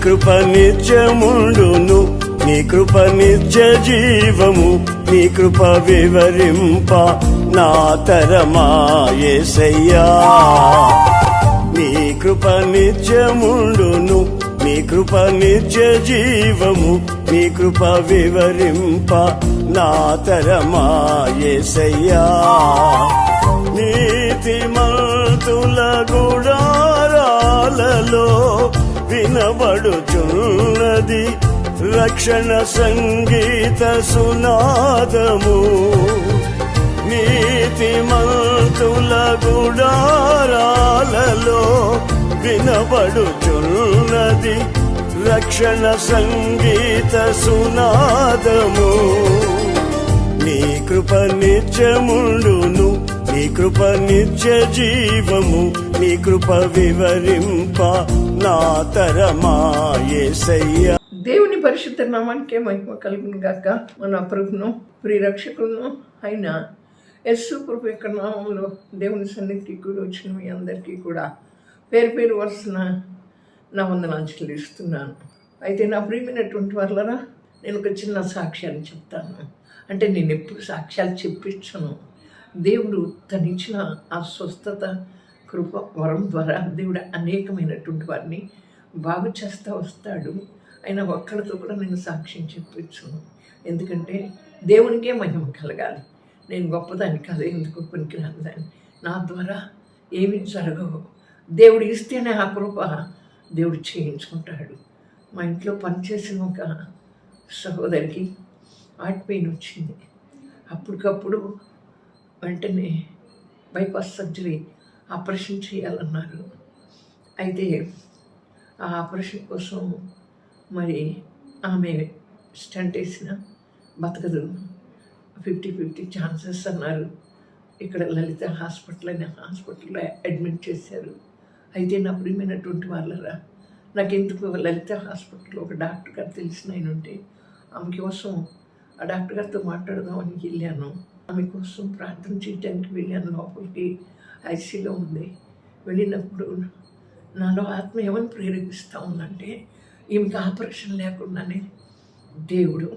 కృప నిత్యముండును, నీ కృప నిత్య జీవము, నీ కృప వివరింప నా తరమా యేసయ్యా. నీ కృప నిత్యముండును, నీ కృప నిత్య జీవము, నీ కృప వివరింప నా తరమా యేసయ్యా. నీతిమంతుల గుడారాలలో వినబడుచున్నది రక్షణ సంగీత సునాదము. నీతిమంతుల గుడారాలలో వినబడుచున్నది రక్షణ సంగీత సునాదము. నీ కృప నిత్యముండును, నీ కృప నిత్య జీవము, నీ కృప వివరింప నా తరమా యేసయ్యా. దేవుని పరిశుద్ధ నామానికే మహిమ కలుగును గాక. మన ప్రభును ప్రియరక్షకులను అయిన యేసు ప్రభు యొక్క నామంలో దేవుని సన్నిధికి కూడా వచ్చిన మీ అందరికీ కూడా పేరు పేరు వరుసన నా వందనాలు చెల్లిస్తున్నాను. అయితే నా ప్రియమైనటువంటి వాళ్ళరా, నేను ఒక చిన్న సాక్ష్యాన్ని చెప్తాను. అంటే నేను ఎప్పుడు సాక్ష్యాలు చెప్పించను. దేవుడు తనిచ్చిన ఆ స్వస్థత కృప వరం ద్వారా దేవుడు అనేకమైనటువంటి వారిని బాగు చేస్తూ వస్తాడు. అయినా ఒక్కడితో కూడా నేను సాక్ష్యం చెప్పించను. ఎందుకంటే దేవునికే మహిమ కలగాలి. నేను గొప్పదాన్ని కాదు, ఎందుకు పనికిరాని దాన్ని. నా ద్వారా ఏమి జరగవు. దేవుడు ఇస్తేనే ఆ కృప దేవుడు చేయించుకుంటాడు. మా ఇంట్లో పనిచేసిన ఒక సహోదరికి హార్ట్ పెయిన్ వచ్చింది. అప్పటికప్పుడు వెంటనే బైపాస్ సర్జరీ ఆపరేషన్ చేయాలన్నారు. అయితే ఆ ఆపరేషన్ కోసం మరి ఆమె స్టంట్ వేసిన బతకదు, 50-50 ఛాన్సెస్ అన్నారు. ఇక్కడ లలిత హాస్పిటల్లో అడ్మిట్ చేశారు. అయితే నా ప్రియమైనటువంటి వాళ్ళరా, నాకెందుకు లలిత హాస్పిటల్లో ఒక డాక్టర్ గారు తెలిసిన ఆయన ఉంటే ఆమె కోసం ఆ డాక్టర్ గారితో మాట్లాడదామని వెళ్ళాను. ఆమె కోసం ప్రార్థన చేయడానికి వెళ్ళాను. లోపలికి ఐసీలో ఉంది. వెళ్ళినప్పుడు నాలో ఆత్మ ఏమని ప్రేరేపిస్తూ ఉందంటే, ఈమెకి ఆపరేషన్ లేకుండానే దేవుడు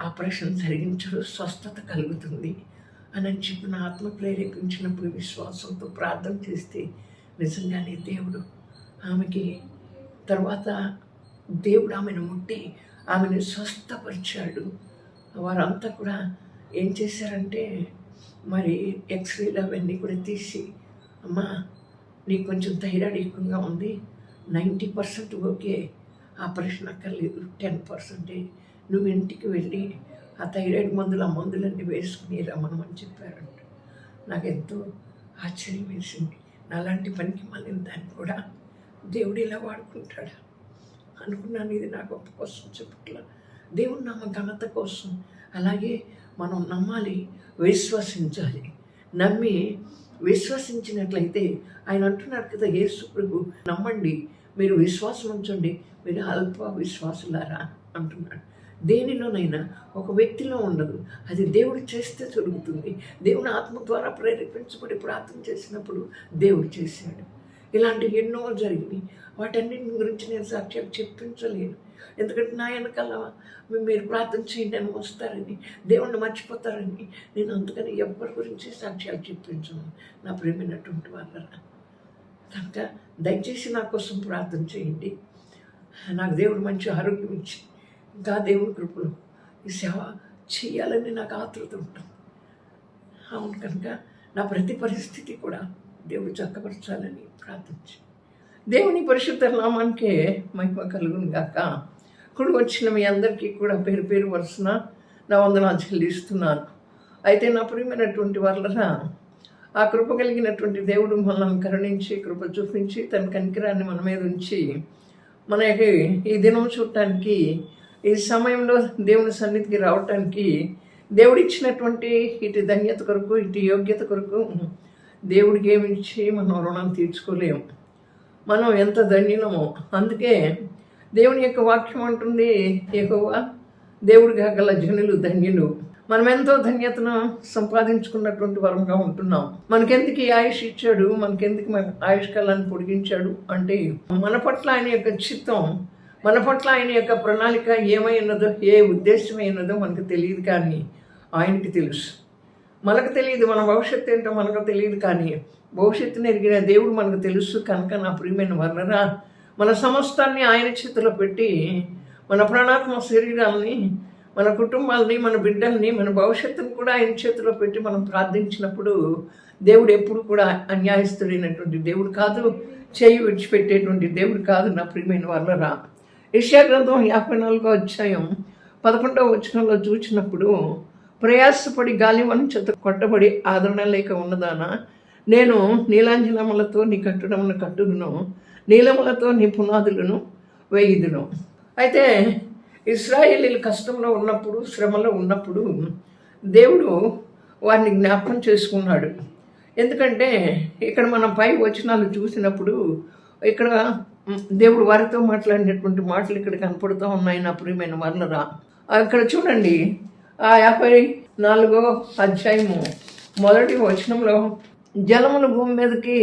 ఆపరేషన్ జరిగించడు, స్వస్థత కలుగుతుంది అని చెప్పి నా ఆత్మ ప్రేరేపించినప్పుడు విశ్వాసంతో ప్రార్థన చేస్తే నిజంగానే దేవుడు ఆమెకి తర్వాత దేవుడు ఆమెను ముట్టి ఆమెను స్వస్థపరిచాడు. వారంతా కూడా ఏం చేశారంటే మరి ఎక్స్రేలు అవన్నీ కూడా తీసి, అమ్మా నీకు కొంచెం థైరాయిడ్ ఎక్కువగా ఉంది, 90% ఓకే, ఆపరేషన్ అక్కర్లేదు, 10% నువ్వు ఇంటికి వెళ్ళి ఆ థైరాయిడ్ మందులు ఆ మందులన్నీ వేసుకుని రమ్మనమని చెప్పారంట. నాకెంతో ఆశ్చర్యం వేసింది. నాలాంటి పనికి మళ్ళీ దాన్ని కూడా దేవుడు ఇలా వాడుకుంటాడా అనుకున్నాను. ఇది నా గొప్ప కోసం చెప్పట్లా, దేవుడు నామ ఘనత కోసం. అలాగే మనం నమ్మాలి, విశ్వసించాలి. నమ్మి విశ్వసించినట్లయితే ఆయన అంటున్నాడు కదా, యేసు ప్రభు నమ్మండి, మీరు విశ్వాసం ఉంచండి, మీరు అల్ప విశ్వాసులారా అంటున్నాడు. దేనిలోనైనా ఒక వ్యక్తిలో ఉండదు, అది దేవుడు చేస్తే జరుగుతుంది. దేవుని ఆత్మ ద్వారా ప్రేరేపించబడి ప్రార్థన చేసినప్పుడు దేవుడు చేశాడు. ఇలాంటివి ఎన్నో జరిగినాయి. వాటన్నిటి గురించి నేను సాక్ష్యం చెప్పించలేను. ఎందుకంటే నా వెనకాల మీరు ప్రార్థన చేయండి అని వస్తారని, దేవుణ్ణి మర్చిపోతారని నేను అందుకని ఎవరి గురించి సాక్ష్యాలు చెప్పించను. నా ప్రేమైనటువంటి వాళ్ళరా, కనుక దయచేసి నా కోసం ప్రార్థన చేయండి. నాకు దేవుడు మంచి ఆరోగ్యం ఇచ్చి ఇంకా దేవుడి కృపలో ఈ సేవ చేయాలని నాకు ఆతృత ఉంటుంది. అవును, కనుక నా ప్రతి పరిస్థితి కూడా దేవుడు చక్కపరచాలని ప్రార్థించి దేవుని పరిశుద్ధ నామానికే మహిమ కలుగును గాక. కుడి వచ్చిన మీ అందరికీ కూడా పేరు పేరు వరుసన నా వందనాలు చెల్లిస్తున్నాను. అయితే నా ప్రియమైనటువంటి వాళ్ళరా, ఆ కృప కలిగినటువంటి దేవుడు మనల్ని కరుణించి కృప చూపించి తన కనికరాన్ని మన మీద ఉంచి మనకి ఈ దినం చూడటానికి, ఈ సమయంలో దేవుని సన్నిధికి రావటానికి దేవుడు ఇచ్చినటువంటి ఇటు ధన్యత కొరకు ఇటు యోగ్యత కొరకు దేవుడికి ఏమిచ్చి మనం రుణం తీర్చుకోలేము. మనం ఎంత ధన్యులమో. అందుకే దేవుని యొక్క వాక్యం అంటుంది, యెహోవా దేవుడిగా గల జనులు ధన్యులు. మనం ఎంతో ధన్యతను సంపాదించుకున్నటువంటి వరంగా ఉంటున్నాం. మనకెందుకు ఈ ఆయుష్ ఇచ్చాడు, మనకెందుకు ఆయుష్ కాలాన్ని పొడిగించాడు అంటే మన పట్ల ఆయన యొక్క చిత్తం మన పట్ల ఆయన యొక్క ప్రణాళిక ఏమై ఉన్నదో, ఏ ఉద్దేశమై ఉన్నదో మనకు తెలియదు, కానీ ఆయనకి తెలుసు. మనకు తెలియదు, మన భవిష్యత్తు ఏంటో మనకు తెలియదు, కానీ భవిష్యత్తుని ఎరిగిన దేవుడు మనకు తెలుసు. కనుక నా ప్రియమైన వర్ణరా, మన సమస్తాన్ని ఆయన చేతిలో పెట్టి మన ప్రాణాత్మ శరీరాలని, మన కుటుంబాలని, మన బిడ్డల్ని, మన భవిష్యత్తుని కూడా ఆయన చేతిలో పెట్టి మనం ప్రార్థించినప్పుడు దేవుడు ఎప్పుడు కూడా అన్యాయస్తుడైనటువంటి దేవుడు కాదు, చేయి విడిచిపెట్టేటువంటి దేవుడు కాదు. నా ప్రియమైన వర్ణరా, యెషయా గ్రంథం 54వ అధ్యాయం 11వ వచనంలో చూసినప్పుడు, ప్రయాసపడి గాలివాన చేత కొట్టబడి ఆదరణ లేక ఉన్నదానా, నేను నీలాంజనములతో నీ కట్టడమును కట్టుదును, నీలములతో నీ పునాదులను వేయుదును. అయితే ఇశ్రాయేలీలు కష్టంలో ఉన్నప్పుడు, శ్రమలో ఉన్నప్పుడు దేవుడు వారిని జ్ఞాపకం చేసుకున్నాడు. ఎందుకంటే ఇక్కడ మనం పై వచనాలు చూసినప్పుడు ఇక్కడ దేవుడు వారితో మాట్లాడినటువంటి మాటలు ఇక్కడ కనపడుతూ ఉన్నాయి. నా ప్రియమైన వర్ణరా, అక్కడ చూడండి, ఆ 54వ అధ్యాయము 1వ వచనంలో, జలములు భూమి మీదకి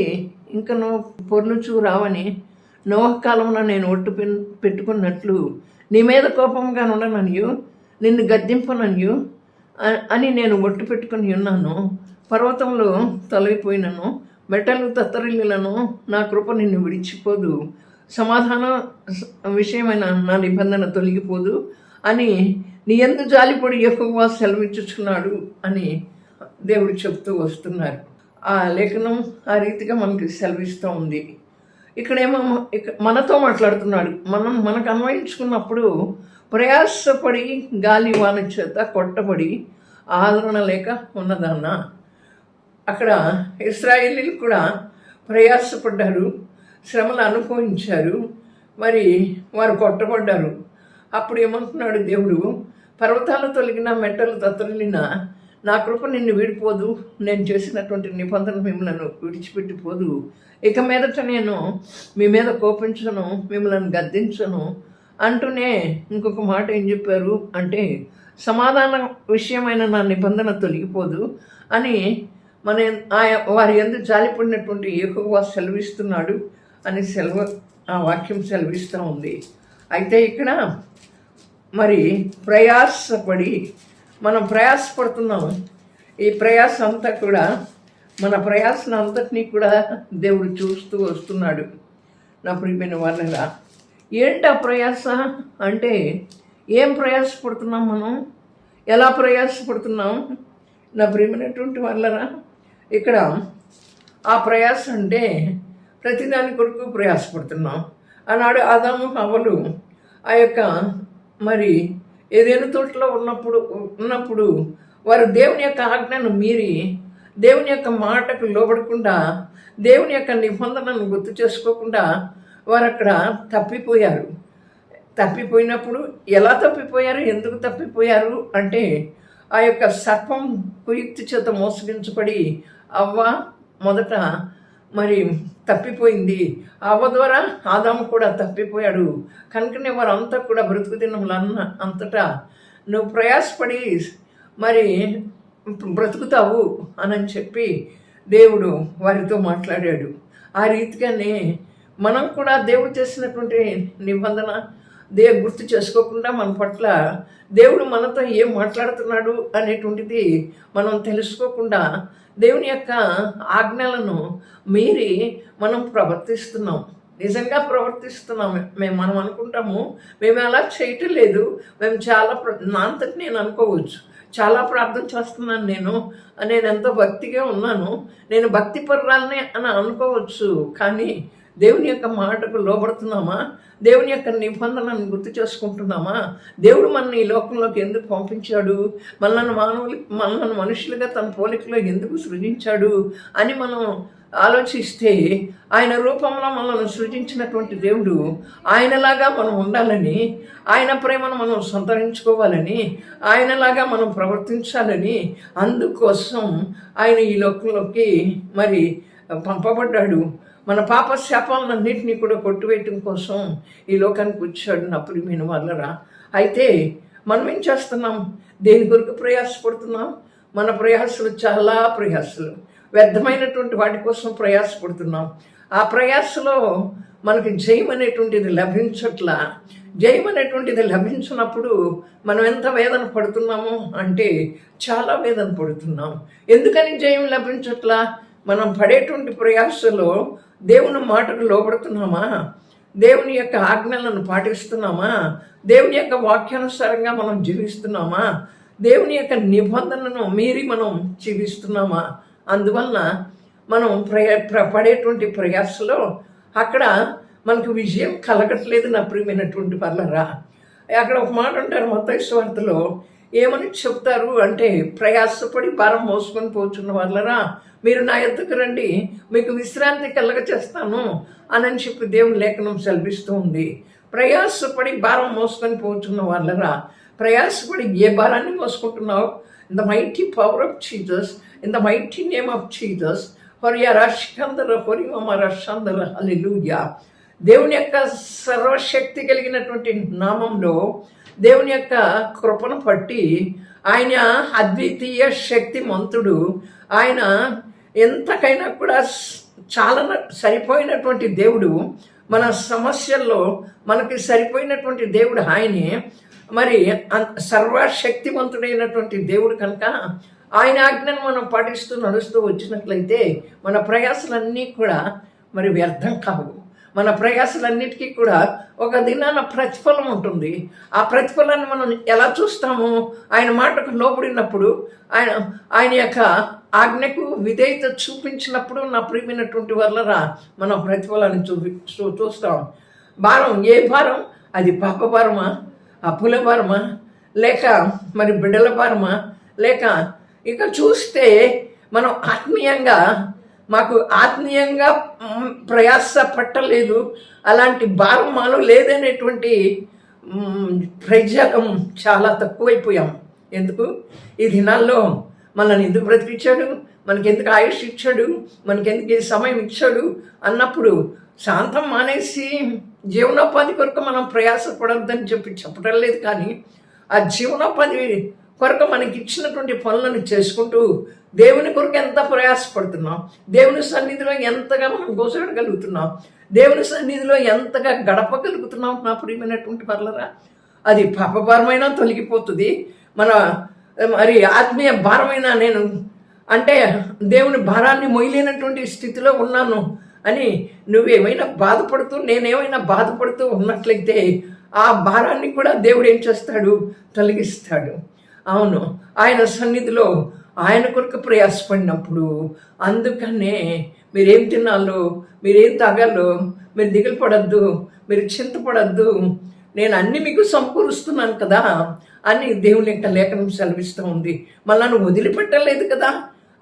ఇంకను పొర్లుచూ రావని నోహ కాలమున నేను ఒట్టు పెట్టుకున్నట్లు నీ మీద కోపంగా ఉండననియు నిన్ను గద్దింపననియు అని నేను ఒట్టు పెట్టుకుని ఉన్నాను. పర్వతంలో తొలగిపోయినను, మెట్టలు తత్తరిల్లులను, నా కృప నిన్ను విడిచిపోదు, సమాధాన విషయమైన నా నిబంధన తొలగిపోదు అని నీ యందు జాలిపడి యెహోవా సెలవిచ్చుచున్నాడు అని దేవుడు చెప్తూ వస్తున్నారు. ఆ లేఖనం ఆ రీతిగా మనకి సెలవిస్తూ ఉంది. ఇక్కడేమో మనతో మాట్లాడుతున్నాడు. మనకు అన్వయించుకున్నప్పుడు ప్రయాసపడి గాలి వాన చేత కొట్టబడి ఆదరణ లేక ఉన్నదన్నా, అక్కడ ఇశ్రాయేలీలు కూడా ప్రయాసపడ్డారు, శ్రమలు అనుభవించారు, మరి వారు కొట్టబడ్డారు. అప్పుడు ఏమంటున్నాడు దేవుడు, పర్వతాలు తొలగిన, మెట్టలు తత్తరిల్లిన, నా కృప నిన్ను విడిపోదు, నేను చేసినటువంటి నిబంధన మిమ్మల్ని విడిచిపెట్టిపోదు, ఇక మీదట నేను మీ మీద కోపించను, మిమ్మల్ని గద్దించను అంటూనే ఇంకొక మాట ఏం చెప్పారు అంటే, సమాధాన విషయమైన నా నిబంధన తొలగిపోదు అని వారి యందు జాలిపడినటువంటి యెహోవా సెలవిస్తున్నాడు అని ఆ వాక్యం సెలవిస్తూ ఉంది. అయితే ఇక్కడ మరి ప్రయాసపడి మనం ప్రయాసపడుతున్నాం. ఈ ప్రయాస అంతా కూడా, మన ప్రయాసను అంతటినీ కూడా దేవుడు చూస్తూ వస్తున్నాడు. నా ప్రియమైన వాళ్ళగా, ఏంటి ఆ ప్రయాస అంటే, ఏం ప్రయాసపడుతున్నాం మనం, ఎలా ప్రయాసపడుతున్నాం? నా ప్రియమైనటువంటి వాళ్ళరా, ఇక్కడ ఆ ప్రయాస అంటే ప్రతిదాని కొరకు ప్రయాసపడుతున్నాం. ఆనాడు ఆదాము హవ్వలు ఆ యొక్క మరి ఏదైనా తోటలో ఉన్నప్పుడు వారు దేవుని యొక్క ఆజ్ఞను మీరి, దేవుని యొక్క మాటకు లోబడకుండా, దేవుని యొక్క నిబంధనను గుర్తు చేసుకోకుండా వారు అక్కడ తప్పిపోయారు. తప్పిపోయినప్పుడు ఎలా తప్పిపోయారు, ఎందుకు తప్పిపోయారు అంటే, ఆ యొక్క సర్పం కుయుక్తి చేత మోసగించబడి అవ్వ మొదట మరి తప్పిపోయింది. అవ్వ ద్వారా ఆదాము కూడా తప్పిపోయాడు. కనుకనే వారంతా కూడా బ్రతుకు దినములన్న అంతటా నువ్వు ప్రయాసపడి మరి బ్రతుకుతావు అని చెప్పి దేవుడు వారితో మాట్లాడాడు. ఆ రీతిగానే మనం కూడా దేవుడు చేసినటువంటి నిబంధన గుర్తు చేసుకోకుండా, మన పట్ల దేవుడు మనతో ఏం మాట్లాడుతున్నాడు అనేటువంటిది మనం తెలుసుకోకుండా దేవుని యొక్క ఆజ్ఞలను మీరి మనం ప్రవర్తిస్తున్నాం. నిజంగా ప్రవర్తిస్తున్నాం. మనం అనుకుంటాము మేము అలా చేయటం లేదు, మేము చాలా నా అంతటి నేను అనుకోవచ్చు, చాలా ప్రార్థన చేస్తున్నాను, నేను ఎంతో భక్తిగా ఉన్నాను, నేను భక్తి పరురాలనే అని అనుకోవచ్చు. కానీ దేవుని యొక్క మాటకు లోబడుతున్నామా? దేవుని యొక్క నిబంధనను గుర్తు చేసుకుంటున్నామా? దేవుడు మనల్ని ఈ లోకంలోకి ఎందుకు పంపించాడు? మనల్ని మనుషులుగా తన పోలికలో ఎందుకు సృజించాడు అని మనం ఆలోచిస్తే, ఆయన రూపంలో మనల్ని సృజించినటువంటి దేవుడు ఆయనలాగా మనం ఉండాలని, ఆయన ప్రేమను మనం సంతరించుకోవాలని, ఆయనలాగా మనం ప్రవర్తించాలని, అందుకోసం ఆయన ఈ లోకంలోకి మరి పంపబడ్డాడు. మన పాప శాపాలన్నింటినీ కూడా కొట్టువేయటం కోసం ఈ లోకానికి వచ్చాడు. నా ప్రియమైన వాళ్ళరా, అయితే మనం ఏం చేస్తున్నాం? దేని కొరకు ప్రయాసపడుతున్నాం? మన ప్రయాసలు చాలా ప్రయాసలు, వ్యర్థమైనటువంటి వాటి కోసం ప్రయాసపడుతున్నాం. ఆ ప్రయాసలో మనకి జయం అనేటువంటిది లభించట్లా. జయం అనేటువంటిది లభించినప్పుడు మనం ఎంత వేదన పడుతున్నాము అంటే చాలా వేదన పడుతున్నాం. ఎందుకని జయం లభించట్లా? మనం పడేటువంటి ప్రయాసలో దేవుని మాటకు లోబడుతున్నామా? దేవుని యొక్క ఆజ్ఞలను పాటిస్తున్నామా? దేవుని యొక్క వాక్యానుసారంగా మనం జీవిస్తున్నామా? దేవుని యొక్క నిబంధనను మీరి మనం జీవిస్తున్నామా? అందువలన మనం పడేటువంటి ప్రయాసలో అక్కడ మనకు విజయం కలగట్లేదు నా ప్రియమైనటువంటి వాళ్ళరా. అక్కడ ఒక మాట అంటారు మత్తయి సువార్తలో, ఏమని చెప్తారు అంటే, ప్రయాసపడి భారం మోసుకొని పోచున్న వాళ్ళరా మీరు నా యొద్దకు రండి, మీకు విశ్రాంతి కలగ చేస్తాను అని చెప్పి దేవుని లేఖనం సెలవిస్తూ ఉంది. ప్రయాసపడి భారం మోసుకొని పోచున్న వాళ్ళరా, ప్రయాసపడి ఏ భారాన్ని మోసుకుంటున్నావు? In the mighty power of Jesus, in the mighty name of Jesus, హొరియరషందర హొరిమరషందర హల్లెలూయా. దేవుని యొక్క సర్వశక్తి కలిగినటువంటి నామంలో దేవుని యొక్క కృపను పట్టి, ఆయన అద్వితీయ శక్తిమంతుడు, ఆయన ఎంతకైనా కూడా చాలా సరిపోయినటువంటి దేవుడు. మన సమస్యల్లో మనకి సరిపోయినటువంటి దేవుడు ఆయనే. మరి సర్వశక్తివంతుడైనటువంటి దేవుడు కనుక ఆయన ఆజ్ఞను మనం పాటిస్తూ నడుస్తూ వచ్చినట్లయితే మన ప్రయాసలన్నీ కూడా మరి వ్యర్థం కావు. మన ప్రయాసలన్నిటికీ కూడా ఒక దినాన ప్రతిఫలం ఉంటుంది. ఆ ప్రతిఫలాన్ని మనం ఎలా చూస్తాము? ఆయన మాటకు లోబడినప్పుడు, ఆయన యొక్క ఆజ్ఞకు విధేయత చూపించినప్పుడు నా ప్రియమైనటువంటి వాళ్ళరా మనం ప్రతిఫలాన్ని చూస్తాం. భారం, ఏ భారం? అది పాప భారమా, అప్పుల భారమా, లేక మరి బిడ్డల భారమా, లేక ఇక చూస్తే మనం మాకు ఆత్మీయంగా ప్రయాస పట్టలేదు, అలాంటి భారం మాలో లేదనేటువంటి ప్రజలం చాలా తక్కువైపోయాం. ఎందుకు? ఈ దినాల్లో మనల్ని ఎందుకు బ్రతికించాడు, మనకెందుకు ఆయుష్ ఇచ్చాడు, మనకెందుకు ఈ సమయం ఇచ్చాడు అన్నప్పుడు శాంతం మానేసి జీవనోపాధి కొరకు మనం ప్రయాసపడద్దని చెప్పటం లేదు. కానీ ఆ జీవనోపాధి కొరకు మనకి ఇచ్చినటువంటి పనులను చేసుకుంటూ దేవుని కొరకు ఎంత ప్రయాసపడుతున్నాం, దేవుని సన్నిధిలో ఎంతగా మనం గోసగడగలుగుతున్నాం, దేవుని సన్నిధిలో ఎంతగా గడపగలుగుతున్నాం నా ప్రియమైనటువంటి పనులరా. అది పాపభారమైనా తొలగిపోతుంది. మరి ఆత్మీయ భారమైనా నేను అంటే దేవుని భారాన్ని మొయ్యలేనటువంటి స్థితిలో ఉన్నాను అని నువ్వేమైనా బాధపడుతూ నేనేమైనా బాధపడుతూ ఉన్నట్లయితే ఆ భారాన్ని కూడా దేవుడు ఏం చేస్తాడు? తొలగిస్తాడు. అవును, ఆయన సన్నిధిలో ఆయన కొరకు ప్రయాసపడినప్పుడు, అందుకనే మీరేం తినాలో, మీరేం తాగాలో మీరు దిగులు పడద్దు, మీరు చింతపడద్దు, నేను అన్ని మీకు సమకూరుస్తున్నాను కదా అని దేవుని యొక్క లేఖనం సెలవిస్తూ ఉంది. మళ్ళా నువ్వు వదిలిపెట్టలేదు కదా.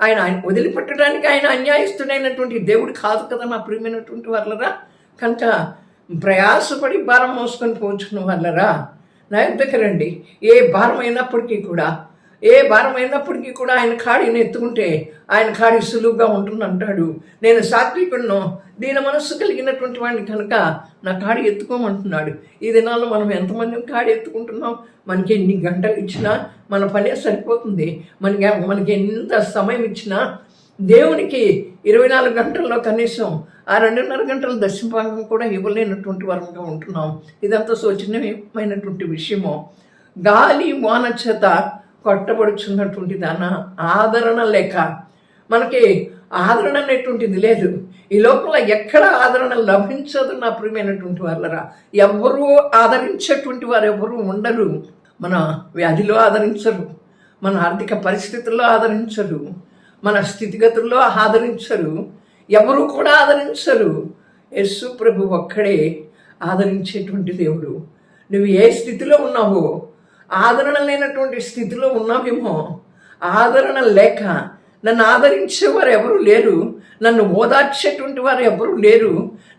ఆయన వదిలిపెట్టడానికి ఆయన అన్యాయస్తుడైనటువంటి దేవుడు కాదు కదా నా ప్రియమైనటువంటి వాళ్ళరా. కనుక ప్రయాసపడి భారం మోసుకొని పోచుకున్న వాళ్ళరా నా దగ్గర రండి. ఏ భారం అయినప్పటికీ కూడా ఆయన కాడిని ఎత్తుకుంటే ఆయన కాడి సులువుగా ఉంటుందంటాడు. నేను సాత్వికుడును, దీని మనస్సు కలిగినటువంటి వాడిని కనుక నా కాడి ఎత్తుకోమంటున్నాడు. ఈ దినాల్లో మనం ఎంతమంది కాడి ఎత్తుకుంటున్నాం? మనకి ఎన్ని గంటలు ఇచ్చినా మన పనే సరిపోతుంది. మనకి ఎంత సమయం ఇచ్చినా దేవునికి 24 గంటల్లో కనీసం ఆ 2.5 గంటల దర్శనభాగం కూడా ఇవ్వలేనటువంటి వారంగా ఉంటున్నాం. ఇదంతా శోచనీయమైనటువంటి విషయము. గాలి వాన చేత కొట్టబడుచున్నటువంటి దాని ఆదరణ లేక మనకి ఆదరణ అనేటువంటిది లేదు. ఈ లోపల ఎక్కడ ఆదరణ లభించదు నా ప్రియమైనటువంటి వాళ్ళరా. ఎవరూ ఆదరించేటువంటి వారు ఎవరు ఉండరు. మన వ్యాధిలో ఆదరించరు, మన ఆర్థిక పరిస్థితుల్లో ఆదరించరు, మన స్థితిగతుల్లో ఆదరించరు, ఎవరు కూడా ఆదరించరు. యేసు ప్రభు ఒక్కడే ఆదరించేటువంటి దేవుడు. నువ్వు ఏ స్థితిలో ఉన్నావో, ఆదరణ లేనటువంటి స్థితిలో ఉన్నావేమో, ఆదరణ లేక నన్ను ఆదరించేవారు ఎవరు లేరు, నన్ను ఓదార్చేటువంటి వారు ఎవరు లేరు,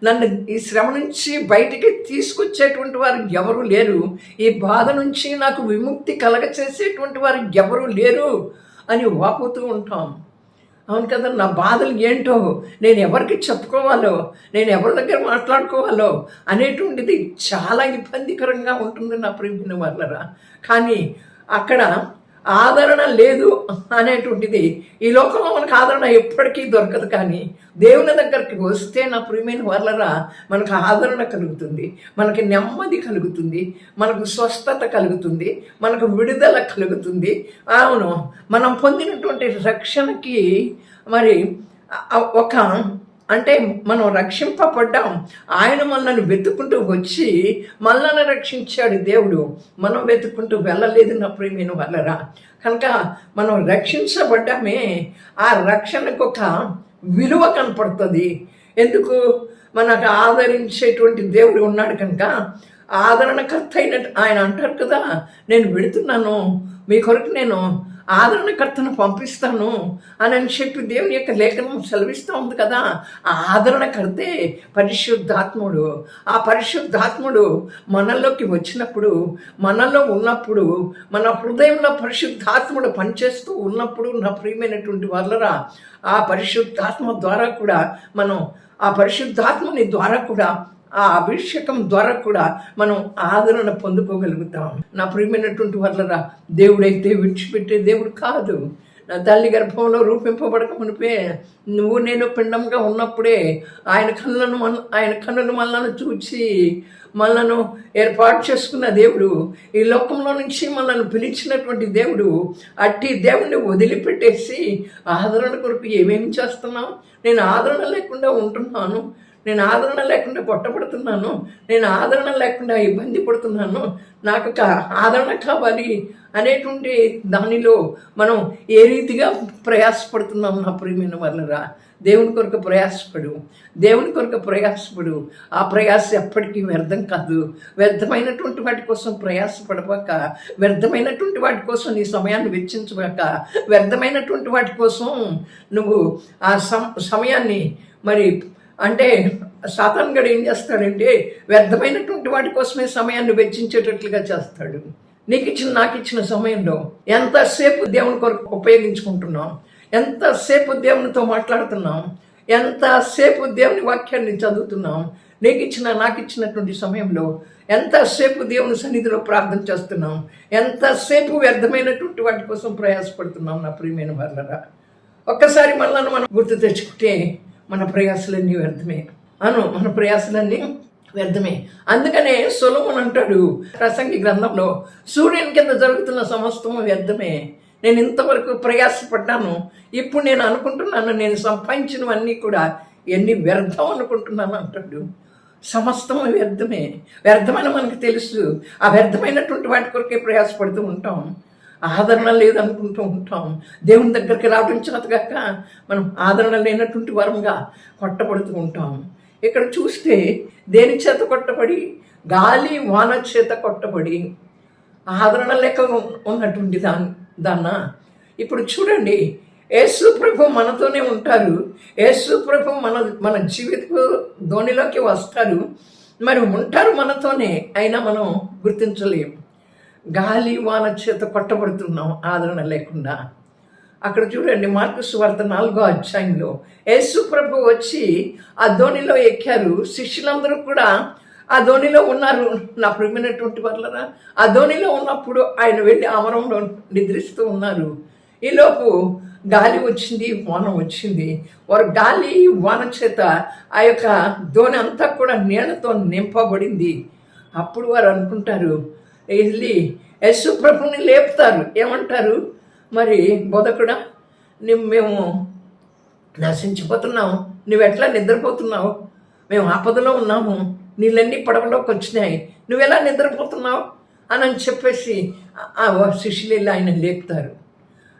నన్ను ఈ శ్రమ నుంచి బయటికి తీసుకొచ్చేటువంటి వారు ఎవరు లేరు, ఈ బాధ నుంచి నాకు విముక్తి కలగచేసేటువంటి వారు ఎవరు లేరు అని వాపోతూ ఉంటాం. అవును కదా, నా బాధలు ఏంటో, నేను ఎవరికి చెప్పుకోవాలో, నేను ఎవరి దగ్గర మాట్లాడుకోవాలో అనేటువంటిది చాలా ఇబ్బందికరంగా ఉంటుంది నా ప్రియమైన వాళ్ళరా. కానీ అక్కడ ఆదరణ లేదు అనేటువంటిది ఈ లోకంలో మనకు ఆదరణ ఎప్పటికీ దొరకదు. కానీ దేవుని దగ్గరికి వస్తే నా ప్రియమైన వాళ్ళరా మనకు ఆదరణ కలుగుతుంది, మనకి నెమ్మది కలుగుతుంది, మనకు స్వస్థత కలుగుతుంది, మనకు విడుదల కలుగుతుంది. అవును, మనం పొందినటువంటి రక్షణకి మరి ఒక అంటే మనం రక్షింపబడ్డాం. ఆయన మనల్ని వెతుక్కుంటూ వచ్చి మనల్ని రక్షించాడు దేవుడు. మనం వెతుక్కుంటూ వెళ్ళలేదు నా ప్రియమైన వాళ్ళరా. కనుక మనం రక్షించబడ్డామే, ఆ రక్షణకు ఒక విలువ కనపడుతుంది. ఎందుకు? మనకు ఆదరించేటువంటి దేవుడు ఉన్నాడు కనుక ఆదరణకర్త అయినట్టు ఆయన అంటారు కదా, నేను వెళుతున్నాను మీ కొరకు, నేను ఆదరణకర్తను పంపిస్తాను అని చెప్పి దేవుని యొక్క లేఖనం సెలవిస్తూ ఉంది కదా. ఆ ఆదరణకర్తే పరిశుద్ధాత్ముడు. ఆ పరిశుద్ధాత్ముడు మనలోకి వచ్చినప్పుడు, మనలో ఉన్నప్పుడు, మన హృదయంలో పరిశుద్ధాత్ముడు పనిచేస్తూ ఉన్నప్పుడు నా ప్రియమైనటువంటి వాళ్ళరా, ఆ పరిశుద్ధాత్మ ద్వారా కూడా మనం, ఆ పరిశుద్ధాత్మని ద్వారా కూడా, ఆ అభిషేకం ద్వారా కూడా మనం ఆదరణ పొందుకోగలుగుతాం. నా ప్రియమైనటువంటి వాళ్ళరా, దేవుడైతే విడిచిపెట్టే దేవుడు కాదు. నా తల్లి గర్భంలో రూపింపబడక మునిపే నువ్వు నేను పిండంగా ఉన్నప్పుడే ఆయన కన్నులు మనలను చూచి మనలను ఏర్పాటు చేసుకున్న దేవుడు, ఈ లోకంలో నుంచి మనల్ని పిలిచినటువంటి దేవుడు. అట్టి దేవుడిని వదిలిపెట్టేసి ఆదరణ కొరకు ఏమేమి చేస్తున్నావు? నేను ఆదరణ లేకుండా ఉంటున్నాను, నేను ఆదరణ లేకుండా కొట్టబడుతున్నాను, నేను ఆదరణ లేకుండా ఇబ్బంది పడుతున్నాను, నాకు ఆదరణ కావాలి అనేటువంటి దానిలో మనం ఏ రీతిగా ప్రయాసపడుతున్నాం నా ప్రియమైన వాళ్ళరా? దేవుని కొరకు ప్రయాసపడు, దేవుని కొరకు ప్రయాసపడు. ఆ ప్రయాస ఎప్పటికీ వ్యర్థం కాదు. వ్యర్థమైనటువంటి వాటి కోసం ప్రయాసపడబాక, వ్యర్థమైనటువంటి వాటి కోసం నీ సమయాన్ని వెచ్చించబాక, వ్యర్థమైనటువంటి వాటి కోసం నువ్వు ఆ సమయాన్ని మరి అంటే సాతాను గడు ఏం చేస్తాడంటే వ్యర్థమైనటువంటి వాటి కోసమే సమయాన్ని వెచ్చించేటట్లుగా చేస్తాడు. నీకు ఇచ్చిన నాకు ఇచ్చిన సమయంలో ఎంతసేపు దేవుని కొరకు ఉపయోగించుకుంటున్నాం, ఎంతసేపు దేవునితో మాట్లాడుతున్నాం, ఎంతసేపు దేవుని వాక్యాన్ని చదువుతున్నాం, నీకు ఇచ్చిన నాకు ఇచ్చినటువంటి సమయంలో ఎంతసేపు దేవుని సన్నిధిలో ప్రార్థన చేస్తున్నాం, ఎంతసేపు వ్యర్థమైనటువంటి వాటి కోసం ప్రయాసపడుతున్నాం నా ప్రియమైన వాళ్ళరా. ఒక్కసారి మనల్ని మనం గుర్తు తెచ్చుకుంటే మన ప్రయాసలన్నీ వ్యర్థమే. మన ప్రయాసలన్నీ వ్యర్థమే. అందుకనే సొలొమోను అంటాడు ప్రసంగి గ్రంథంలో, సూర్యుని కింద జరుగుతున్న సమస్తము వ్యర్థమే. నేను ఇంతవరకు ప్రయాసపడ్డాను, ఇప్పుడు నేను అనుకుంటున్నాను నేను సంపాదించినవన్నీ కూడా ఎన్ని వ్యర్థం అనుకుంటున్నాను అంటాడు. సమస్తము వ్యర్థమే. వ్యర్థమని మనకు తెలుసు. ఆ వ్యర్థమైనటువంటి వాటి కొరకే ప్రయాసపడుతూ ఉంటాం. ఆదరణ లేదనుకుంటూ ఉంటాం. దేవుని దగ్గరికి రావడం చేతగాక మనం ఆదరణ లేనటువంటి వరంగా కొట్టబడుతూ ఉంటాం. ఇక్కడ చూస్తే దేని చేత కొట్టబడి? గాలి వాన చేత కొట్టబడి ఆదరణ లేక ఉన్నటువంటి దాన్న. ఇప్పుడు చూడండి, యేసు ప్రభు మనతోనే ఉంటారు. యేసు ప్రభు మన జీవిత ధోనిలోకి వస్తారు, మరి ఉంటారు మనతోనే, అయినా మనం గుర్తించలేము. గాలి వాన చేత కొట్టబడుతున్నాం ఆదరణ లేకుండా. అక్కడ చూడండి, మార్కు సువార్త 4వ అధ్యాయంలో యేసు ప్రభు వచ్చి ఆ ధోనిలో ఎక్కారు. శిష్యులందరూ కూడా ఆ ధోనిలో ఉన్నారు నా ప్రియమైనటువంటి వాళ్ళరా. ఆ ధోనిలో ఉన్నప్పుడు ఆయన వెళ్ళి అమరంలో నిద్రిస్తూ ఉన్నారు. ఈలోపు గాలి వచ్చింది, వాన వచ్చింది. వారు గాలి వాన చేత ఆ యొక్క ధోని అంతా కూడా నీళ్లతో నింపబడింది. అప్పుడు వారు అనుకుంటారు, వెళ్ళి యేసు ప్రభుని లేపుతారు. ఏమంటారు? మరి బోధకుడా, మేము నశించిపోతున్నాం, నువ్వెట్లా నిద్రపోతున్నావు? మేము ఆపదలో ఉన్నాము, నీళ్ళన్నీ పడవలోకి వచ్చినాయి, నువ్వెలా నిద్రపోతున్నావు అని చెప్పేసి ఆ శిష్యులు ఆయన లేపుతారు.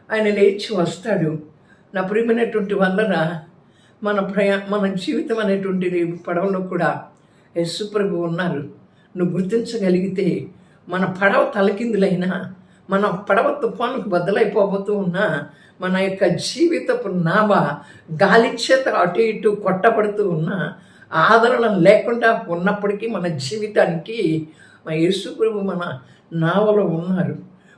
ఆయన లేచి వస్తాడు. నా ప్రియమైనటువంటి వల్ల మన జీవితం అనేటువంటిది పడవలో కూడా యేసు ప్రభు ఉన్నారు. నువ్వు గుర్తించగలిగితే మన పడవ తలకిందులైనా, మన పడవ తుఫానుకు బద్దలైపోతూ ఉన్నా, మన యొక్క జీవితపు నావ గాలి చేత అటు ఇటు కొట్టబడుతూ ఉన్నా, ఆదరణ లేకుండా ఉన్నప్పటికీ మన జీవితానికి మన యేసు ప్రభు మన నావలో ఉన్నారు,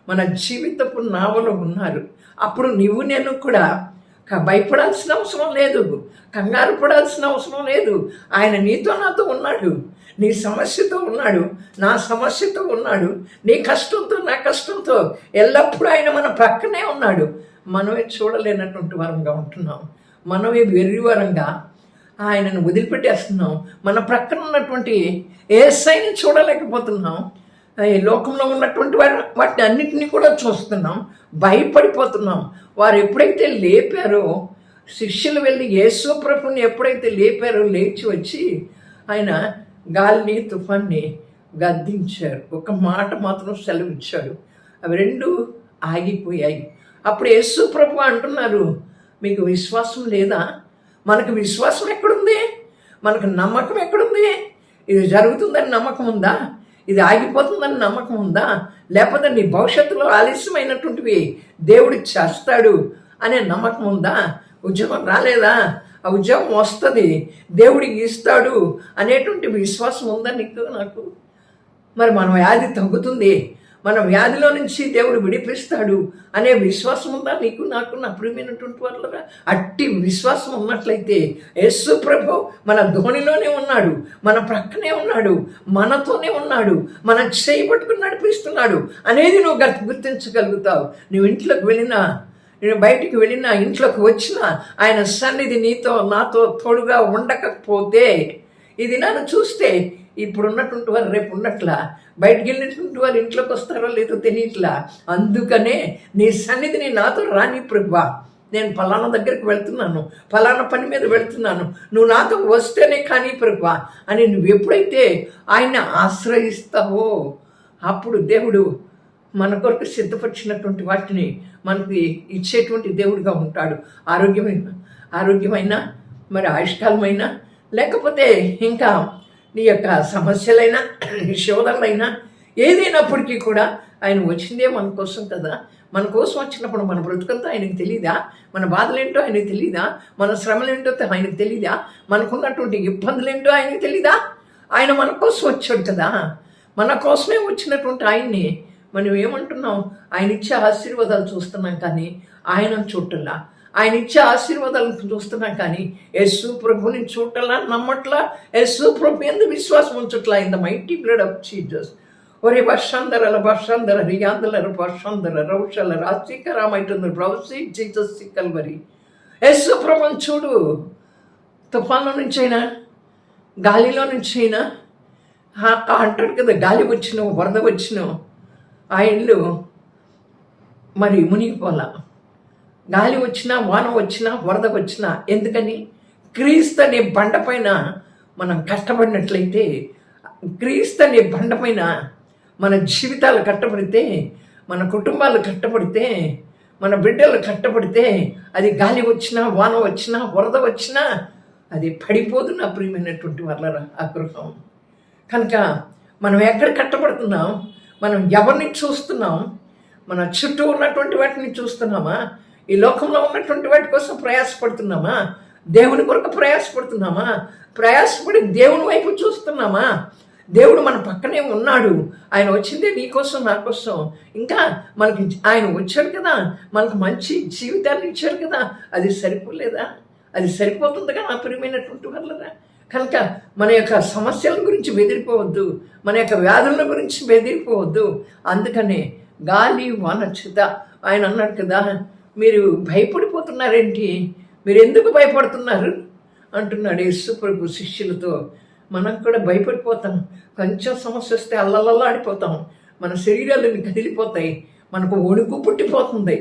మన జీవితపు నావలో ఉన్నారు. అప్పుడు నువ్వు నేను కూడా భయపడాల్సిన అవసరం లేదు, కంగారు పడాల్సిన అవసరం లేదు. ఆయన నీతో నాతో ఉన్నాడు. నీ సమస్యతో ఉన్నాడు, నా సమస్యతో ఉన్నాడు, నీ కష్టంతో నా కష్టంతో ఎల్లప్పుడూ ఆయన మన పక్కనే ఉన్నాడు. మనమే చూడలేనటువంటి వరంగా ఉంటున్నాం, మనమే వెర్రివరంగా ఆయనను వదిలిపెట్టేస్తున్నాం. మన ప్రక్కన ఉన్నటువంటి యేసయ్యని చూడలేకపోతున్నాం. ఈ లోకంలో ఉన్నటువంటి వాటిని అన్నింటినీ కూడా చూస్తున్నాం, భయపడిపోతున్నాం. వారు ఎప్పుడైతే లేపారో, శిష్యులు వెళ్ళి యేసు ప్రభుని ఎప్పుడైతే లేపారో, లేచి వచ్చి ఆయన గాలిని తుఫాన్ని గద్దించారు. ఒక మాట మాత్రం సెలవిచ్చాడు, అవి రెండు ఆగిపోయాయి. అప్పుడు యేసు ప్రభు అంటున్నారు, మీకు విశ్వాసం లేదా? మనకు విశ్వాసం ఎక్కడుంది? మనకు నమ్మకం ఎక్కడుంది? ఇది జరుగుతుందని నమ్మకం ఉందా? ఇది ఆగిపోతుందని నమ్మకం ఉందా? లేకపోతే నీ భవిష్యత్తులో ఆలస్యమైనటువంటివి దేవుడు చేస్తాడు అనే నమ్మకం ఉందా? ఉద్యోగం రాలేదా? ఆ ఉద్యోగం వస్తుంది, దేవుడికి ఇస్తాడు అనేటువంటి విశ్వాసం ఉందా నీకు, నాకు? మరి మన వ్యాధి తగ్గుతుంది, మన వ్యాధిలో నుంచి దేవుడు విడిపిస్తాడు అనే విశ్వాసం ఉందా నీకు, నాకు, నా ప్రియమైనటువంటి వాళ్ళరా? అట్టి విశ్వాసం ఉన్నట్లయితే యేసు ప్రభు మన ధోనిలోనే ఉన్నాడు, మన ప్రక్కనే ఉన్నాడు, మనతోనే ఉన్నాడు, మన చేయి పట్టుకుని నడిపిస్తున్నాడు అనేది నువ్వు గుర్తించగలుగుతావు. నువ్వు ఇంట్లోకి వెళ్ళినా, నేను బయటికి వెళ్ళినా, ఇంట్లోకి వచ్చినా ఆయన సన్నిధి నీతో నాతో తోడుగా ఉండకపోతే, ఇది నన్ను చూస్తే ఇప్పుడు ఉన్నటువంటి వారు రేపు ఉన్నట్లా, బయటికి వెళ్ళినటువంటి వారు ఇంట్లోకి వస్తారో లేదో తెలియట్లా. అందుకనే నీ సన్నిధిని నాతో రాని ప్రభువా, నేను ఫలానా దగ్గరికి వెళ్తున్నాను, ఫలానా పని మీద వెళ్తున్నాను, నువ్వు నాతో వస్తేనే కానీ ప్రభువా అని నువ్వు ఎప్పుడైతే ఆయన ఆశ్రయిస్తావో, అప్పుడు దేవుడు మన కొరకు సిద్ధపరిచినటువంటి వాటిని మనకి ఇచ్చేటువంటి దేవుడిగా ఉంటాడు. ఆరోగ్యమైన మరి ఆయుష్కాలమైన, లేకపోతే ఇంకా నీ యొక్క సమస్యలైనా, నీ శోధనలైనా, ఏదైనప్పటికీ కూడా ఆయన వచ్చిందే మన కోసం కదా. మన కోసం వచ్చినప్పుడు మన బ్రతుకంతా ఆయనకు తెలీదా? మన బాధలేంటో ఆయనకు తెలీదా? మన శ్రమలేంటో ఆయనకు తెలీదా? మనకున్నటువంటి ఇబ్బందులేంటో ఆయనకు తెలీదా? ఆయన మన కోసం వచ్చాడు కదా. మన కోసమే వచ్చినటువంటి ఆయన్ని మనం ఏమంటున్నాం? ఆయన ఇచ్చే ఆశీర్వాదాలు చూస్తున్నాం కానీ ఆయన చూడటంలా. ఆయన ఇచ్చే ఆశీర్వాదాలను చూస్తున్నాం కానీ యేసు ప్రభుని చూడటంలా, నమ్మట్లా, యేసు ప్రభు ఎందుకు విశ్వాసం ఉంచట్లా. In the mighty blood of Jesus. ఒరే వర్షాంధరల వర్షాంధర రియాంధర వర్షాంధర రౌషల రాశీకరామైతుంది ప్రవసి జీసస్ కల్వరి. యేసు ప్రభుని చూడు. తుఫాన్లో నుంచైనా, గాలిలో నుంచైనా అంటాడు కదా, గాలి వచ్చిన, వరద వచ్చిన ఆ ఇల్లు మరి మునిగిపోలా. గాలి వచ్చినా, వాన వచ్చినా, వరద వచ్చినా, ఎందుకని? క్రీస్తు అనే బండపైన మనం కష్టపడినట్లయితే, క్రీస్తు అనే బండపైన మన జీవితాలు కట్టబడితే, మన కుటుంబాలు కట్టబడితే, మన బిడ్డలు కట్టబడితే, అది గాలి వచ్చినా, వాన వచ్చినా, వరద వచ్చినా అది పడిపోదు నా ప్రియమైనటువంటి వాళ్ళ ఆ గృహం. కనుక మనం ఎక్కడ కట్టబడుతున్నాం? మనం ఎవరిని చూస్తున్నాం? మన చుట్టూ ఉన్నటువంటి వాటిని చూస్తున్నామా? ఈ లోకంలో ఉన్నటువంటి వాటి కోసం ప్రయాసపడుతున్నామా? దేవుని కొరకు ప్రయాసపడుతున్నామా? ప్రయాసపడి దేవుని వైపు చూస్తున్నామా? దేవుడు మన పక్కనే ఉన్నాడు. ఆయన వచ్చిందే నీ కోసం, నా కోసం. ఇంకా మనకి ఆయన వచ్చాడు కదా, మనకు మంచి జీవితాన్ని ఇచ్చాడు కదా. అది సరిపోలేదా? అది సరిపోతుందిగా నా ప్రియమైనటువంటి వాళ్ళరా? కనుక మన యొక్క సమస్యల గురించి బెదిరిపోవద్దు, మన యొక్క వ్యాధుల గురించి బెదిరిపోవద్దు. అందుకనే గాలి వాన చేత ఆయన అన్నాడు కదా, మీరు భయపడిపోతున్నారేంటి, మీరు ఎందుకు భయపడుతున్నారు అంటున్నాడు యేసు ప్రభు శిష్యులతో. మనం కూడా భయపడిపోతాం. కొంచెం సమస్య వస్తే అల్లల్లాడిపోతాం, మన శరీరాలు కదిలిపోతాయి, మనకు వణుకు పుట్టిపోతుంది.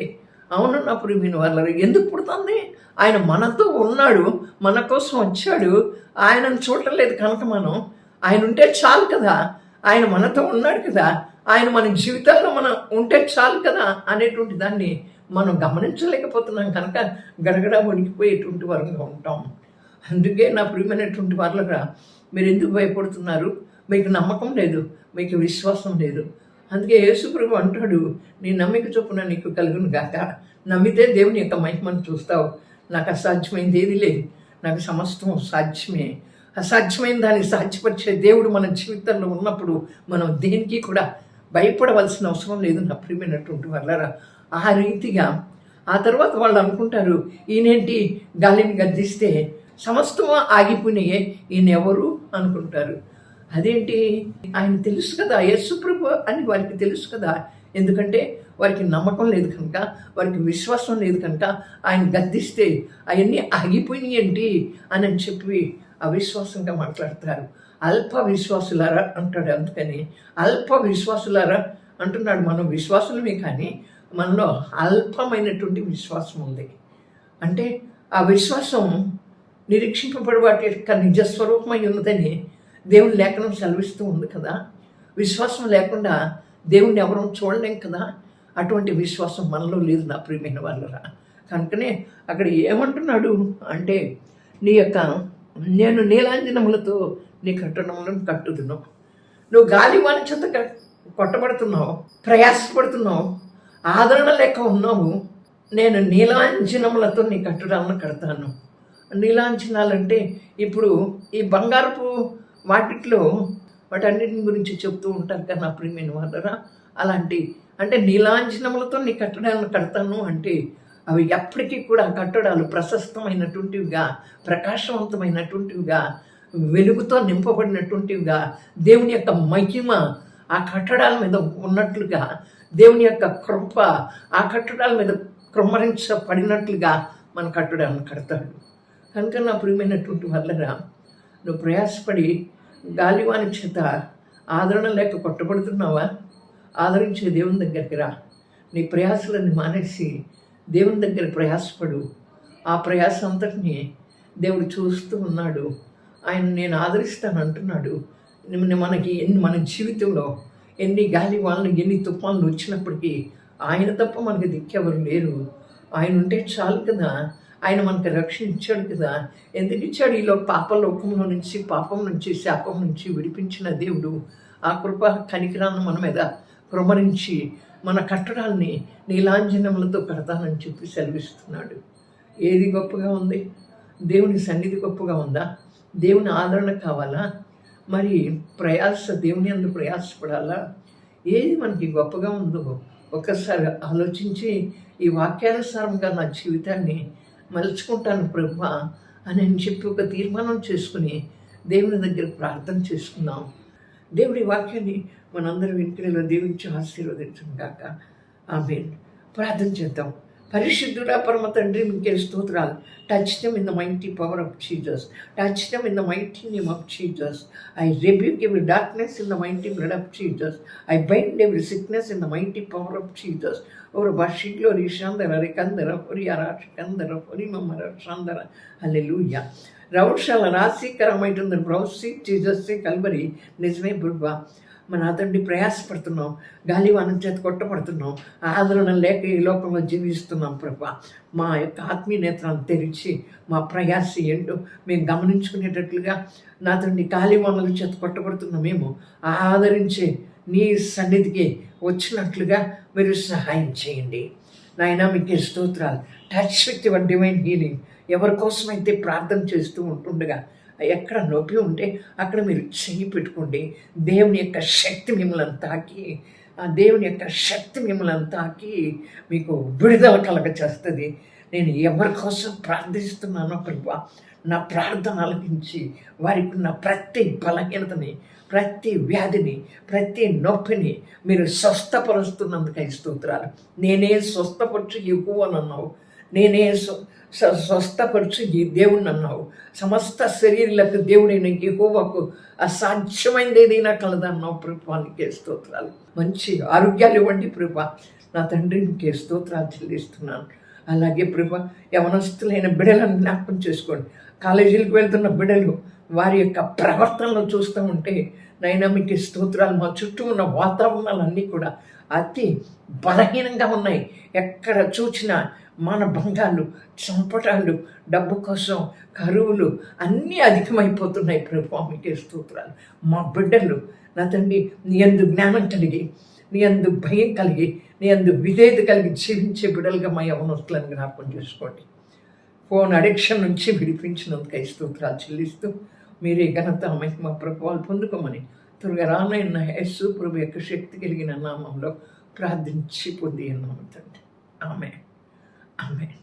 అవును నా ప్రియమైన వాళ్ళ, ఎందుకు పుడుతుంది? ఆయన మనతో ఉన్నాడు, మన కోసం వచ్చాడు. ఆయనను చూడలేదు కనుక మనం, ఆయన ఉంటే చాలు కదా, ఆయన మనతో ఉన్నాడు కదా, ఆయన మన జీవితాల్లో మనం ఉంటే చాలు కదా అనేటువంటి దాన్ని మనం గమనించలేకపోతున్నాం. కనుక గడగడ వణికిపోయేటువంటి వరంగా ఉంటాం. అందుకే నా ప్రియమైనటువంటి వాళ్ళగా, మీరు ఎందుకు భయపడుతున్నారు? మీకు నమ్మకం లేదు, మీకు విశ్వాసం లేదు. అందుకే యేసు ప్రభు అంటాడు, నీ నమ్మిక చొప్పున నీకు కలుగును గాక. నమ్మితే దేవుని యొక్క మహిమను చూస్తావు. నాకు అసాధ్యమైంది ఏది లేదు, నాకు సమస్తం సాధ్యమే. అసాధ్యమైన దాన్ని సాధ్యపరిచే దేవుడు మన జీవితంలో ఉన్నప్పుడు మనం దేనికి కూడా భయపడవలసిన అవసరం లేదు నా ప్రియమైనటువంటి వాళ్ళరా. ఆ రీతిగా ఆ తర్వాత వాళ్ళు అనుకుంటారు, ఈయనేంటి గాలిని గద్దిస్తే సమస్తము ఆగిపోయినాయే, ఈయన ఎవరు అనుకుంటారు. అదేంటి, ఆయన తెలుసు కదా, యేసు ప్రభు అని వారికి తెలుసు కదా. ఎందుకంటే వారికి నమ్మకం లేదు కనుక, వారికి విశ్వాసం లేదు కనుక ఆయన గద్దిస్తే అవన్నీ ఆగిపోయినాయి ఏంటి అని చెప్పి అవిశ్వాసంగా మాట్లాడతారు. అల్ప విశ్వాసులారా అంటాడు. అందుకని అల్ప విశ్వాసులారా అంటున్నాడు. మనం విశ్వాసులమే, కానీ మనలో అల్పమైనటువంటి విశ్వాసం ఉంది. అంటే ఆ విశ్వాసం నిరీక్షింపబడి వాటి యొక్క నిజస్వరూపమై ఉన్నదని దేవుని లేఖనం సెలవిస్తూ ఉంది కదా. విశ్వాసం లేకుండా దేవుణ్ణి ఎవరూ చూడలేం కదా. అటువంటి విశ్వాసం మనలో లేదు నా ప్రియమైన వాళ్ళరా. కనుకనే అక్కడ ఏమంటున్నాడు అంటే, నేను నీలాంజనములతో నీ కట్టడములను కట్టుదును. నువ్వు గాలివాన చేత కొట్టబడుతున్నావు, ప్రయాసపడుతున్నావు, ఆదరణ లేక ఉన్నావు. నేను నీలాంజనములతో నీ కట్టడాలను కడతాను. నీలాంజనాలంటే ఇప్పుడు ఈ బంగారపు వాటిలో వాటన్నిటిని గురించి చెప్తూ ఉంటారు కదా నా ప్రియమైన వాళ్ళరా. అలాంటి అంటే నీలాంజనములతో నీ కట్టడాలను కడతాను అంటే అవి ఎప్పటికీ కూడా కట్టడాలు ప్రశస్తమైనటువంటివిగా, ప్రకాశవంతమైనటువంటివిగా, వెలుగుతో నింపబడినటువంటివిగా, దేవుని యొక్క మహిమ ఆ కట్టడాల మీద ఉన్నట్లుగా, దేవుని యొక్క కృప ఆ కట్టడాల మీద కృమ్మరించబడినట్లుగా మన కట్టడాలను కడతాడు. కనుక నా ప్రియమైనటువంటి వాళ్ళరా, నువ్వు ప్రయాసపడి గాలివాని చేత ఆదరణ లేక కొట్టబడుతున్నావా? ఆదరించే దేవుని దగ్గరికి రా. నీ ప్రయాసలను మానేసి దేవుని దగ్గర ప్రయాసపడు. ఆ ప్రయాస అంతటిని దేవుడు చూస్తూ ఉన్నాడు. ఆయన నేను ఆదరిస్తాను అంటున్నాడు. మనకి మన జీవితంలో ఎన్ని గాలివానలు, ఎన్ని తుఫాన్లు వచ్చినప్పటికీ ఆయన తప్ప మనకి దిక్కెవరు లేరు. ఆయన ఉంటే చాలు కదా. ఆయన మనకు రక్షణ ఇచ్చాడు కదా. ఎందుకు ఇచ్చాడు? ఈలో పాపలోకంలో నుంచి, పాపం నుంచి, శాపం నుంచి విడిపించిన దేవుడు ఆ కృప కనికరాన్ని మన మీద కృమరించి మన కట్టడాల్ని నీలాంజనములతో కడతానని చెప్పి సెలవిస్తున్నాడు. ఏది గొప్పగా ఉంది? దేవుని సన్నిధి గొప్పగా ఉందా? దేవుని ఆదరణ కావాలా? మరి ప్రయాస, దేవుని అందు ప్రయాసపడాలా? ఏది మనకి గొప్పగా ఉందో ఒక్కసారి ఆలోచించి ఈ వాక్యానుసారంగా నా జీవితాన్ని మలుచుకుంటాను ప్రభువా అని చెప్పి ఒక తీర్మానం చేసుకుని దేవుని దగ్గర ప్రార్థన చేసుకున్నాం. దేవుడి వాక్యాన్ని మనందరి వెనుకలో దీవించి ఆశీర్వదించను గాక. ఆమేన్. ప్రార్థన చేద్దాం. పరిశుద్ధుడా పరమ తండ్రి, మీకే స్తోత్రాలు. Touch them in the mighty power of Jesus. Touch them in the mighty name of Jesus. I rebuke every darkness in the mighty blood of Jesus. I bind every sickness in the mighty power of Jesus. Ora bashiglo rishandara rekandara oriara shikandara orimamara shandara. Hallelujah. రౌషాల రాశీకరమైనటువంటి బ్రౌసి Jesus Calvary నిజమే ప్రభువా. మన అతన్ని ప్రయాసపడుతున్నాం, గాలివానం చేత కొట్టబడుతున్నాం, ఆదరణ లేక ఈ లోకంలో జీవిస్తున్నాం ప్రభువా. మా యొక్క ఆత్మీయ నేత్రాలను తెరిచి మా ప్రయాస ఏంటో మేము గమనించుకునేటట్లుగా నా తండ్రి గాలివానల చేత కొట్టబడుతున్నాం. మేము ఆదరించే నీ సన్నిధికి వచ్చినట్లుగా మీరు సహాయం చేయండి నాయనా. మీకే స్తోత్రాలు. Touch with your divine healing. ఎవరి కోసమైతే ప్రార్థన చేస్తూ ఉంటుండగా ఎక్కడ నొప్పి ఉంటే అక్కడ మీరు చెయ్యి పెట్టుకోండి. దేవుని యొక్క శక్తి మిమ్మల్ని తాకి, ఆ దేవుని యొక్క శక్తి మిమ్మల్ని తాకి మీకు విడుదల కలగ చేస్తుంది. నేను ఎవరి కోసం ప్రార్థిస్తున్నానో ప్రభువా, నా ప్రార్థన ఆలకించి వారికి ఉన్న ప్రతి బలహీనతని, ప్రతి వ్యాధిని, ప్రతి నొప్పిని మీరు స్వస్థపరుస్తున్నందుకై స్తోత్రాలు. నేనే స్వస్థపరచు యెహోవానన్నావు. నేనే స్వస్థపరచు ఈ దేవుణ్ణి అన్నావు. సమస్త శరీరాలకు దేవుడైన యెహోవాకు అసాధ్యమైనది ఏదైనా కలదన్నావు ప్రభువానికి స్తోత్రాలు. మంచి ఆరోగ్యాలు ఇవ్వండి ప్రభా. నా తండ్రి నీకే స్తోత్రాలు చెల్లిస్తున్నాను. అలాగే ప్రభా, యవనస్తులైన బిడ్డలను జ్ఞాపకం చేసుకోండి. కాలేజీలకు వెళ్తున్న బిడ్డలు వారి యొక్క ప్రవర్తనలో చూస్తూ ఉంటే నైనా మీకు స్తోత్రాలు. మా చుట్టూ ఉన్న వాతావరణాలన్నీ కూడా అతి బలహీనంగా ఉన్నాయి. ఎక్కడ చూసినా మానభంగాలు, చంపటాలు, డబ్బు కోసం కరువులు అన్నీ అధికమైపోతున్నాయి ప్రభువా. మీకే స్తోత్రాలు. మా బిడ్డలు నా తండ్రి నీ యందు జ్ఞానం కలిగి, నీ యందు భయం కలిగి, నీ యందు విధేయత కలిగి జీవించే బిడ్డలుగా మా యవనస్తులను జ్ఞాపకం చేసుకోండి. ఫోన్ అడిక్షన్ నుంచి విడిపించినందుకై స్తోత్రాలు చెల్లిస్తూ మీరే ఘనత మహిమ ప్రభువాలు పొందుకోమని త్వరగా రానైన యేసు ప్రభు యొక్క శక్తి కలిగిన నామంలో ప్రార్థించి పొంది అన్నాము తండ్రి. ఆమేన్. ఆమేన్.